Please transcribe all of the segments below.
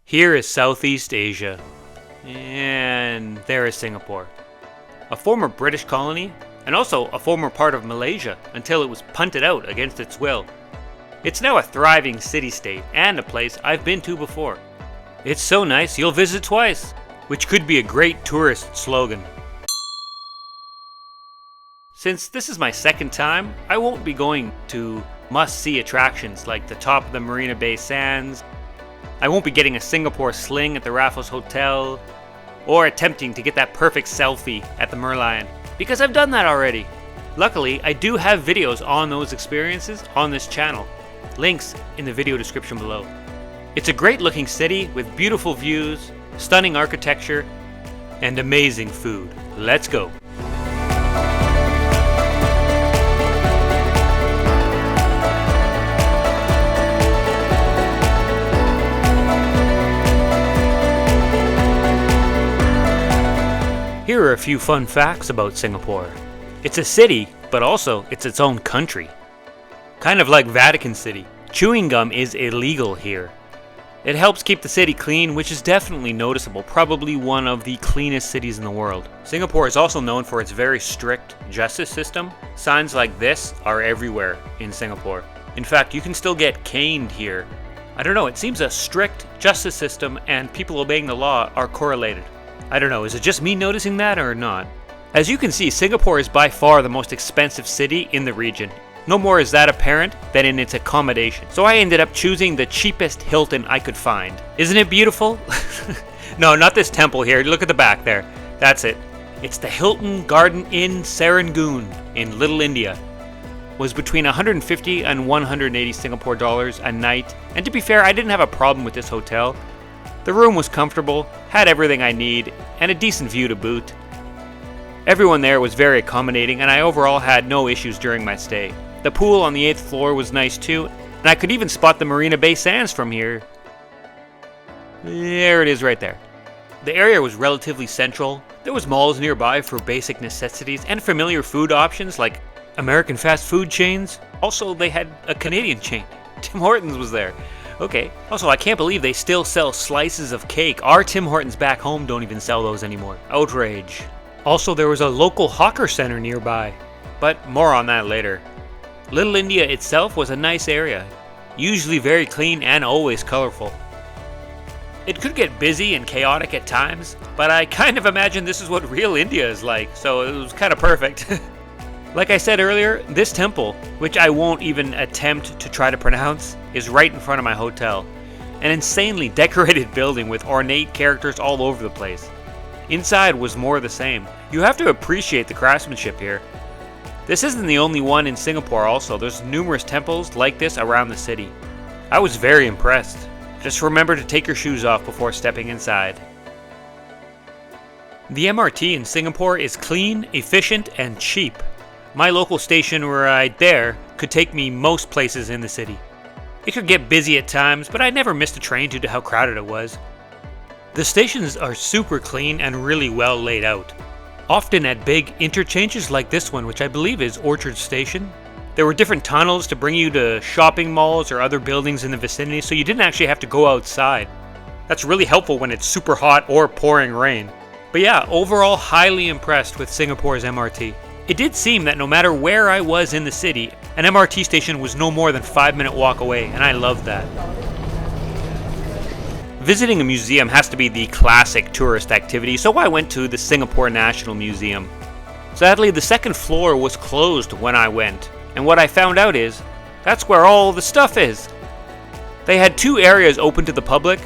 Here is Southeast Asia, and there is Singapore, a former British colony and also a former part of Malaysia until it was punted out against its will. It's now a thriving city-state and a place I've been to before. It's so nice you'll visit twice, which could be a great tourist slogan. Since this is my second time, I won't be going to must-see attractions like the top of the Marina Bay Sands. I won't be getting a Singapore sling at the Raffles Hotel, or attempting to get that perfect selfie at the Merlion, because I've done that already. Luckily, I do have videos on those experiences on this channel. Links in the video description below. It's a great looking city with beautiful views, stunning architecture, and amazing food. Let's go! Here are a few fun facts about Singapore. It's a city, but also it's its own country. Kind of like Vatican City, chewing gum is illegal here. It helps keep the city clean, which is definitely noticeable, probably one of the cleanest cities in the world. Singapore is also known for its very strict justice system. Signs like this are everywhere in Singapore. In fact, you can still get caned here. I don't know, it seems a strict justice system and people obeying the law are correlated. I don't know, is it just me noticing that or not? As you can see, Singapore is by far the most expensive city in the region. No more is that apparent than in its accommodation. So I ended up choosing the cheapest Hilton I could find. Isn't it beautiful? No, not this temple here. Look at the back there. That's it. It's the Hilton Garden Inn Serangoon in Little India. Was between 150 and 180 Singapore dollars a night. And to be fair, I didn't have a problem with this hotel. The room was comfortable, had everything I need, and a decent view to boot. Everyone there was very accommodating, and I overall had no issues during my stay. The pool on the 8th floor was nice too, and I could even spot the Marina Bay Sands from here. There it is right there. The area was relatively central. There was malls nearby for basic necessities and familiar food options like American fast food chains. Also, they had a Canadian chain. Tim Hortons was there. Okay. Also, I can't believe they still sell slices of cake. Our Tim Hortons back home don't even sell those anymore. Outrage. Also, there was a local hawker center nearby. But more on that later. Little India itself was a nice area. Usually very clean and always colorful. It could get busy and chaotic at times, but I kind of imagine this is what real India is like, so it was kind of perfect. Like I said earlier, this temple, which I won't even attempt to try to pronounce, is right in front of my hotel. An insanely decorated building with ornate characters all over the place. Inside was more the same. You have to appreciate the craftsmanship here. This isn't the only one in Singapore also. There's numerous temples like this around the city. I was very impressed. Just remember to take your shoes off before stepping inside. The MRT in Singapore is clean, efficient, and cheap. My local station right there could take me most places in the city. It could get busy at times, but I never missed a train due to how crowded it was. The stations are super clean and really well laid out. Often at big interchanges like this one, which I believe is Orchard Station. There were different tunnels to bring you to shopping malls or other buildings in the vicinity, so you didn't actually have to go outside. That's really helpful when it's super hot or pouring rain. But yeah, overall highly impressed with Singapore's MRT. It did seem that no matter where I was in the city, an MRT station was no more than a 5-minute walk away, and I loved that. Visiting a museum has to be the classic tourist activity, so I went to the Singapore National Museum. Sadly, the second floor was closed when I went, and what I found out is, that's where all the stuff is. They had 2 areas open to the public.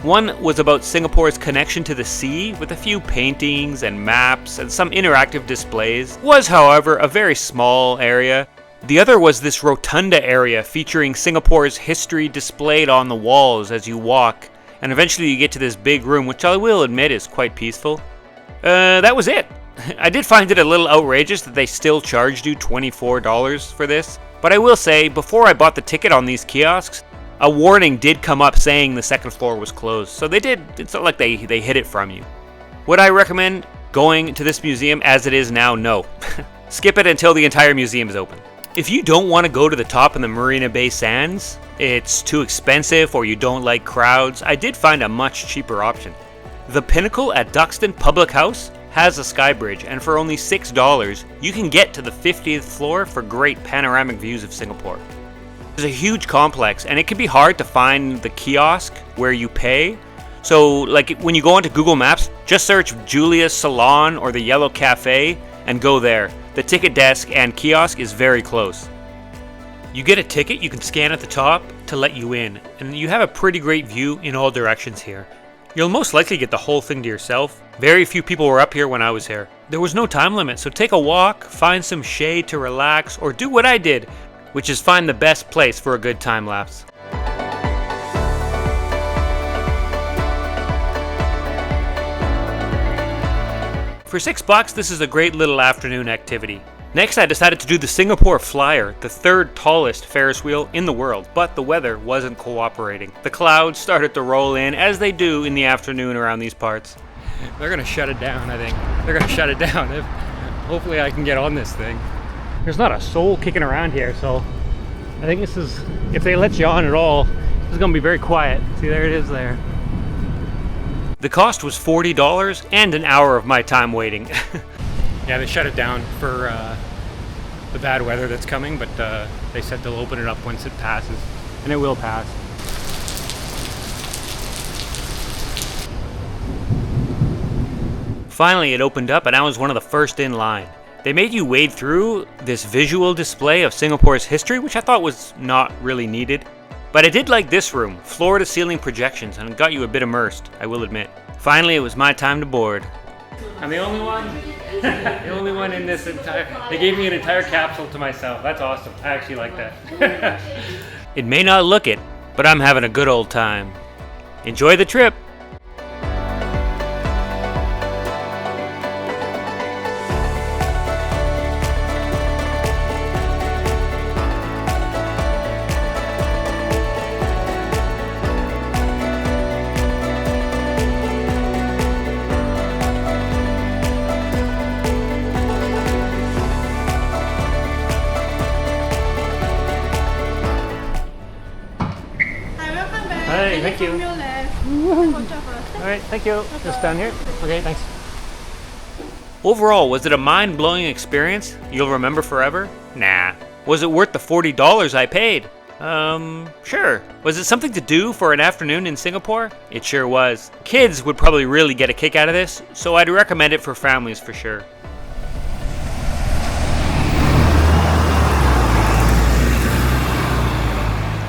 One was about Singapore's connection to the sea, with a few paintings and maps and some interactive displays. It was, however, a very small area. The other was this rotunda area featuring Singapore's history displayed on the walls as you walk, and eventually you get to this big room, which I will admit is quite peaceful. That was it. I did find it a little outrageous that they still charged you $24 for this, but I will say, before I bought the ticket on these kiosks, a warning did come up saying the second floor was closed, so it's not like they hid it from you. Would I recommend going to this museum as it is now? No. Skip it until the entire museum is open. If you don't want to go to the top of the Marina Bay Sands, it's too expensive or you don't like crowds, I did find a much cheaper option. The Pinnacle at Duxton Public House has a sky bridge, and for only $6, you can get to the 50th floor for great panoramic views of Singapore. It's a huge complex, and it can be hard to find the kiosk where you pay. So, like when you go onto Google Maps, just search Julia's Salon or the Yellow Cafe and go there. The ticket desk and kiosk is very close. You get a ticket you can scan at the top to let you in, and you have a pretty great view in all directions here. You'll most likely get the whole thing to yourself. Very few people were up here when I was here. There was no time limit, so take a walk, find some shade to relax, or do what I did, which is find the best place for a good time lapse. For $6, this is a great little afternoon activity. Next, I decided to do the Singapore Flyer, the third tallest Ferris wheel in the world, but the weather wasn't cooperating. The clouds started to roll in, as they do in the afternoon around these parts. They're gonna shut it down, I think. They're gonna shut it down. Hopefully I can get on this thing. There's not a soul kicking around here, so I think this is, if they let you on at all, this is gonna be very quiet. See, there it is there. The cost was $40 and an hour of my time waiting. Yeah, they shut it down for the bad weather that's coming, but they said they'll open it up once it passes, and it will pass. Finally, it opened up, and I was one of the first in line. They made you wade through this visual display of Singapore's history, which I thought was not really needed. But I did like this room, floor-to-ceiling projections, and it got you a bit immersed, I will admit. Finally, it was my time to board. I'm the only one? The only one in this entire... They gave me an entire capsule to myself. That's awesome. I actually like that. It may not look it, but I'm having a good old time. Enjoy the trip! Hey, thank you. Alright, thank you. Just down here. Okay, thanks. Overall, was it a mind-blowing experience you'll remember forever? Nah. Was it worth the $40 I paid? Sure. Was it something to do for an afternoon in Singapore? It sure was. Kids would probably really get a kick out of this, so I'd recommend it for families for sure.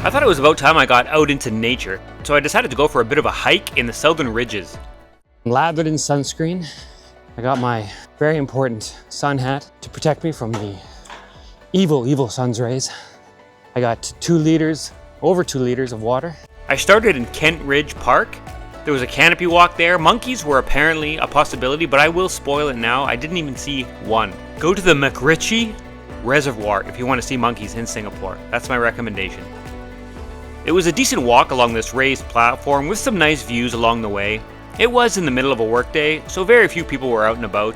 I thought it was about time I got out into nature, so I decided to go for a bit of a hike in the southern ridges. Lathered in sunscreen, I got my very important sun hat to protect me from the evil sun's rays. I got over 2 liters of water. I started in Kent Ridge Park. There was a canopy walk there. Monkeys were apparently a possibility, but I will spoil it now. I didn't even see one. Go to the McRitchie Reservoir if you want to see monkeys in Singapore. That's my recommendation. It was a decent walk along this raised platform with some nice views along the way. It was in the middle of a workday, so very few people were out and about.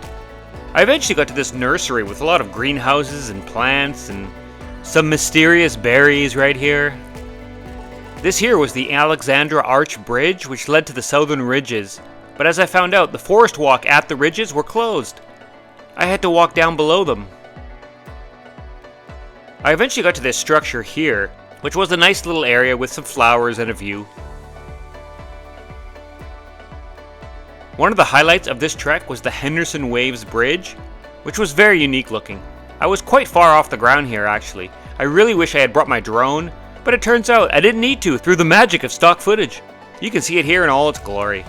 I eventually got to this nursery with a lot of greenhouses and plants and some mysterious berries right here. This here was the Alexandra Arch Bridge, which led to the southern ridges, but as I found out, the forest walk at the ridges were closed. I had to walk down below them. I eventually got to this structure here, which was a nice little area with some flowers and a view. One of the highlights of this trek was the Henderson Waves Bridge, which was very unique looking. I was quite far off the ground here actually. I really wish I had brought my drone, but it turns out I didn't need to through the magic of stock footage. You can see it here in all its glory.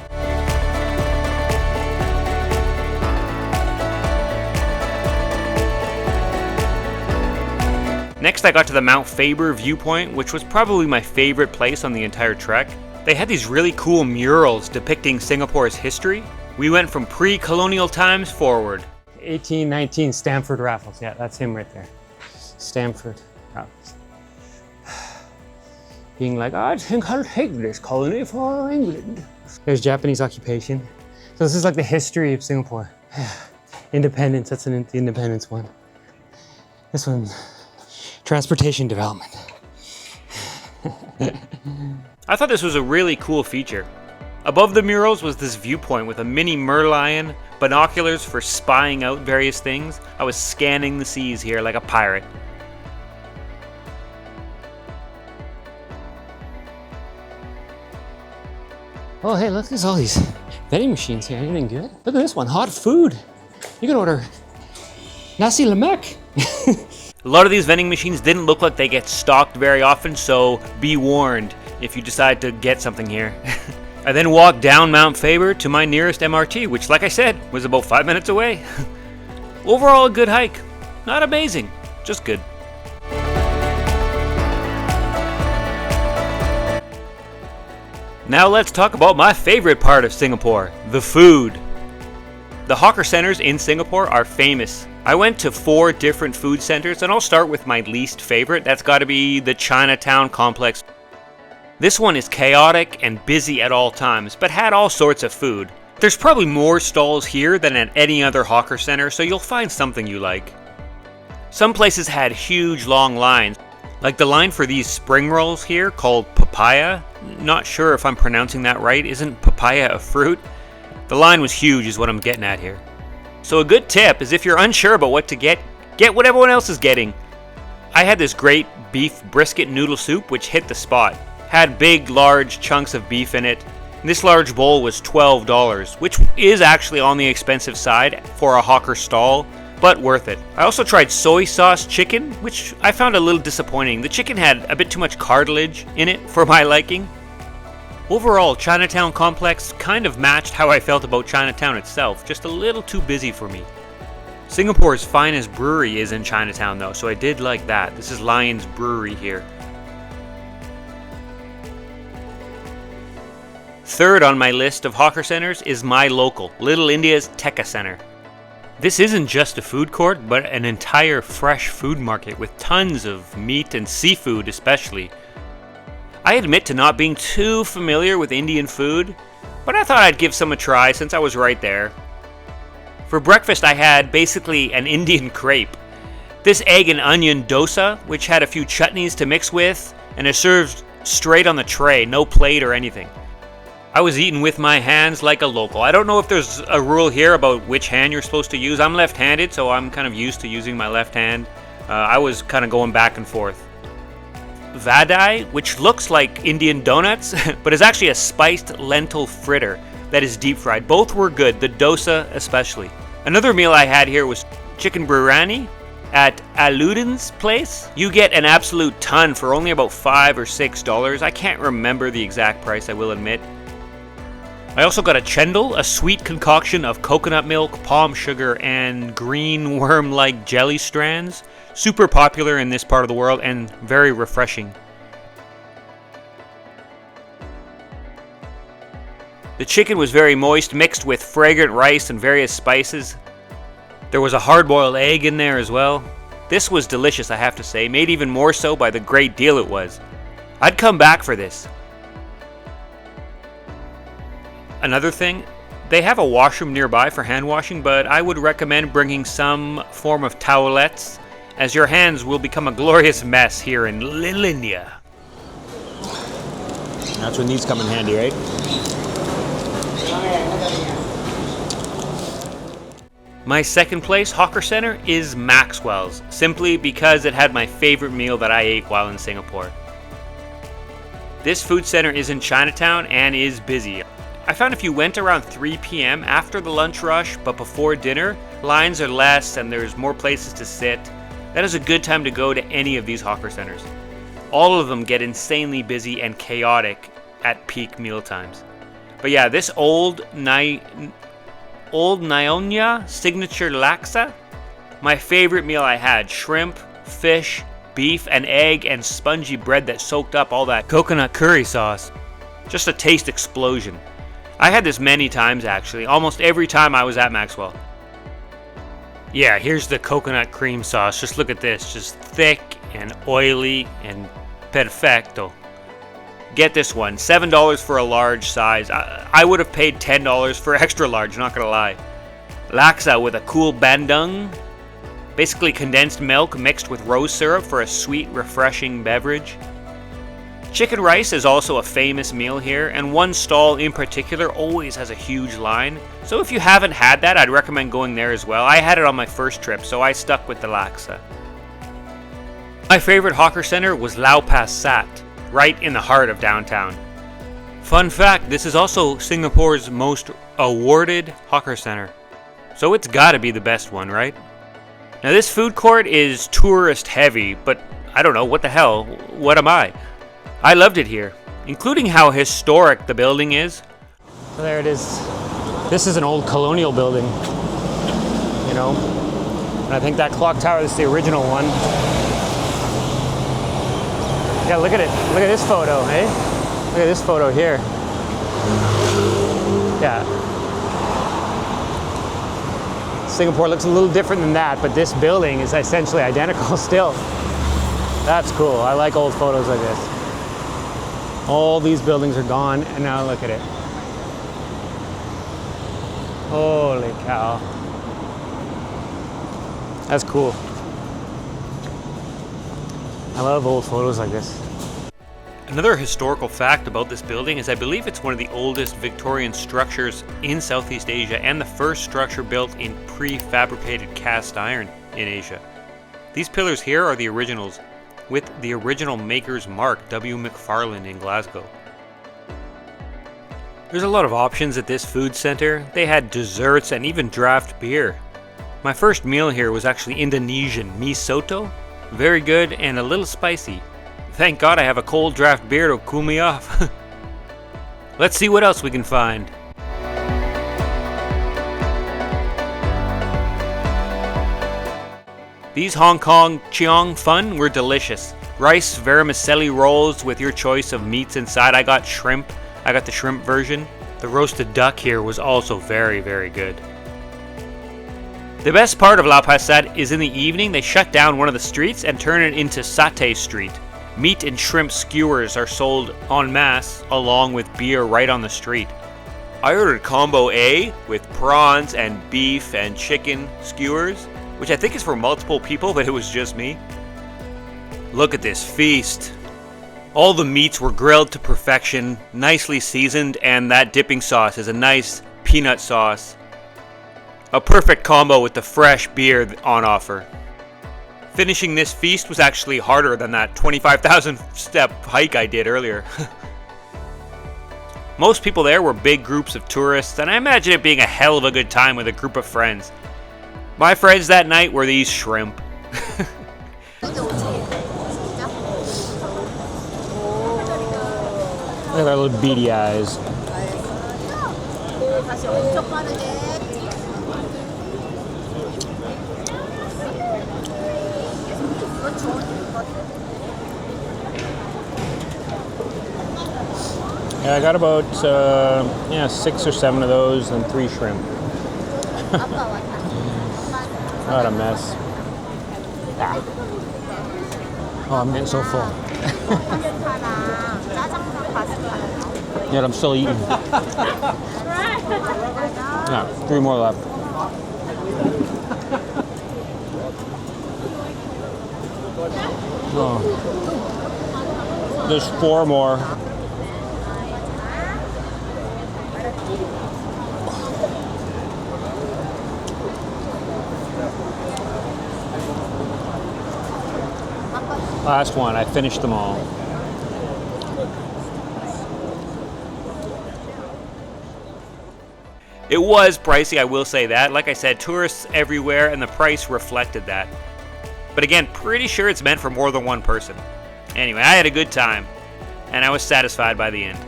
Next I got to the Mount Faber viewpoint, which was probably my favorite place on the entire trek. They had these really cool murals depicting Singapore's history. We went from pre-colonial times forward. 1819 Stamford Raffles, yeah, that's him right there. Stamford Raffles. Being like, I think I'll take this colony for England. There's Japanese occupation. So this is like the history of Singapore. Independence, that's the independence one. This one. Transportation development. I thought this was a really cool feature. Above the murals was this viewpoint with a mini merlion, binoculars for spying out various things. I was scanning the seas here like a pirate. Oh, hey, look, there's all these vending machines here. Anything good? Look at this one, hot food. You can order nasi lemak. A lot of these vending machines didn't look like they get stocked very often, so be warned if you decide to get something here. I then walked down Mount Faber to my nearest MRT, which, like I said, was about 5 minutes away. Overall, a good hike. Not amazing, just good. Now let's talk about my favorite part of Singapore, the food. The hawker centers in Singapore are famous. I went to 4 different food centers, and I'll start with my least favorite. That's got to be the Chinatown complex. This one is chaotic and busy at all times, but had all sorts of food. There's probably more stalls here than at any other hawker center, so you'll find something you like. Some places had huge long lines, like the line for these spring rolls here called papaya. Not sure if I'm pronouncing that right. Isn't papaya a fruit? The line was huge is what I'm getting at here. So a good tip is if you're unsure about what to get what everyone else is getting. I had this great beef brisket noodle soup which hit the spot. Had big, large chunks of beef in it. This large bowl was $12, which is actually on the expensive side for a hawker stall, but worth it. I also tried soy sauce chicken, which I found a little disappointing. The chicken had a bit too much cartilage in it for my liking. Overall, Chinatown complex kind of matched how I felt about Chinatown itself, just a little too busy for me. Singapore's finest brewery is in Chinatown though, so I did like that. This is Lion's Brewery here. Third on my list of hawker centers is my local, Little India's Tekka Center. This isn't just a food court, but an entire fresh food market with tons of meat and seafood especially. I admit to not being too familiar with Indian food, but I thought I'd give some a try since I was right there. For breakfast I had basically an Indian crepe. This egg and onion dosa, which had a few chutneys to mix with, and is served straight on the tray, no plate or anything. I was eating with my hands like a local. I don't know if there's a rule here about which hand you're supposed to use. I'm left-handed, so I'm kind of used to using my left hand. I was kind of going back and forth. Vadai, which looks like Indian donuts, but is actually a spiced lentil fritter that is deep fried. Both were good, the dosa especially. Another meal I had here was chicken biryani at Aludin's place. You get an absolute ton for only about $5 or $6. I can't remember the exact price, I will admit. I also got a chendol, a sweet concoction of coconut milk, palm sugar, and green worm-like jelly strands. Super popular in this part of the world and very refreshing. The chicken was very moist, mixed with fragrant rice and various spices. There was a hard-boiled egg in there as well. This was delicious, I have to say, made even more so by the great deal it was. I'd come back for this. Another thing, they have a washroom nearby for hand washing, but I would recommend bringing some form of towelettes, as your hands will become a glorious mess here in Little India. That's when these come in handy, right? My second place hawker center is Maxwell's, simply because it had my favorite meal that I ate while in Singapore. This food center is in Chinatown and is busy. I found if you went around 3 p.m. after the lunch rush but before dinner, lines are less and there's more places to sit. That is a good time to go to any of these hawker centers. All of them get insanely busy and chaotic at peak meal times. But yeah, this old Nyonya signature laksa, my favorite meal I had. Shrimp, fish, beef, and egg, and spongy bread that soaked up all that coconut curry sauce. Just a taste explosion. I had this many times actually, almost every time I was at Maxwell. Yeah, here's the coconut cream sauce. Just look at this, just thick and oily and perfecto. Get this one, $7 for a large size. I would have paid $10 for extra large, not gonna lie. Laksa with a cool bandung. Basically condensed milk mixed with rose syrup for a sweet, refreshing beverage. Chicken rice is also a famous meal here, and one stall in particular always has a huge line. So if you haven't had that, I'd recommend going there as well. I had it on my first trip, so I stuck with the laksa. My favorite hawker center was Lau Pa Sat, right in the heart of downtown. Fun fact, this is also Singapore's most awarded hawker center. So it's gotta be the best one, right? Now this food court is tourist heavy, but I don't know, what the hell, what am I? I loved it here, including how historic the building is. So there it is. This is an old colonial building, you know? And I think that clock tower is the original one. Yeah, look at it. Look at this photo, eh? Look at this photo here. Yeah. Singapore looks a little different than that, but this building is essentially identical still. That's cool. I like old photos like this. All these buildings are gone, and now look at it. Holy cow. That's cool. I love old photos like this. Another historical fact about this building is I believe it's one of the oldest Victorian structures in Southeast Asia and the first structure built in prefabricated cast iron in Asia. These pillars here are the originals, with the original maker's mark, W. McFarlane in Glasgow. There's a lot of options at this food center. They had desserts and even draft beer. My first meal here was actually Indonesian mee soto. Very good and a little spicy. Thank God I have a cold draft beer to cool me off. Let's see what else we can find. These Hong Kong Cheong Fun were delicious. Rice vermicelli rolls with your choice of meats inside. I got shrimp. I got the shrimp version. The roasted duck here was also very, very good. The best part of Lau Pa Sat is in the evening they shut down one of the streets and turn it into Satay Street. Meat and shrimp skewers are sold en masse along with beer right on the street. I ordered combo A with prawns and beef and chicken skewers, which I think is for multiple people, but it was just me. Look at this feast. All the meats were grilled to perfection, nicely seasoned, and that dipping sauce is a nice peanut sauce. A perfect combo with the fresh beer on offer. Finishing this feast was actually harder than that 25,000 step hike I did earlier. Most people there were big groups of tourists, and I imagine it being a hell of a good time with a group of friends. My friends that night were these shrimp. Look at their little beady eyes. Yeah, I got about 6 or 7 of those and 3 shrimp. What a mess. Oh, I'm getting so full. Yet I'm still eating. Yeah, 3 more left. Oh. There's 4 more. Last one, I finished them all. It was pricey, I will say that. Like I said, tourists everywhere, and the price reflected that. But again, pretty sure it's meant for more than one person. Anyway, I had a good time, and I was satisfied by the end.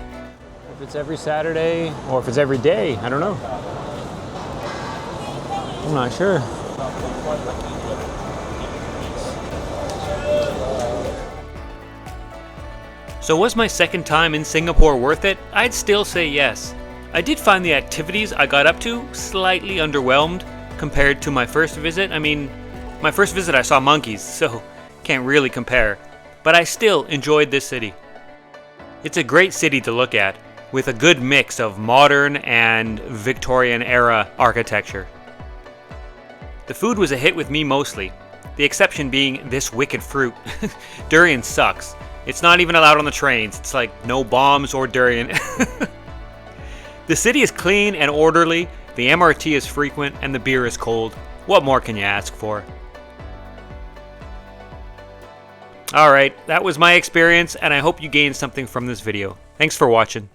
If it's every Saturday, or if it's every day, I don't know. I'm not sure. So was my second time in Singapore worth it? I'd still say yes. I did find the activities I got up to slightly underwhelmed compared to my first visit. I mean, my first visit I saw monkeys, so can't really compare. But I still enjoyed this city. It's a great city to look at, with a good mix of modern and Victorian era architecture. The food was a hit with me mostly, the exception being this wicked fruit. Durian sucks. It's not even allowed on the trains. It's like no bombs or durian. The city is clean and orderly, the MRT is frequent, and the beer is cold. What more can you ask for? Alright, that was my experience, and I hope you gained something from this video. Thanks for watching.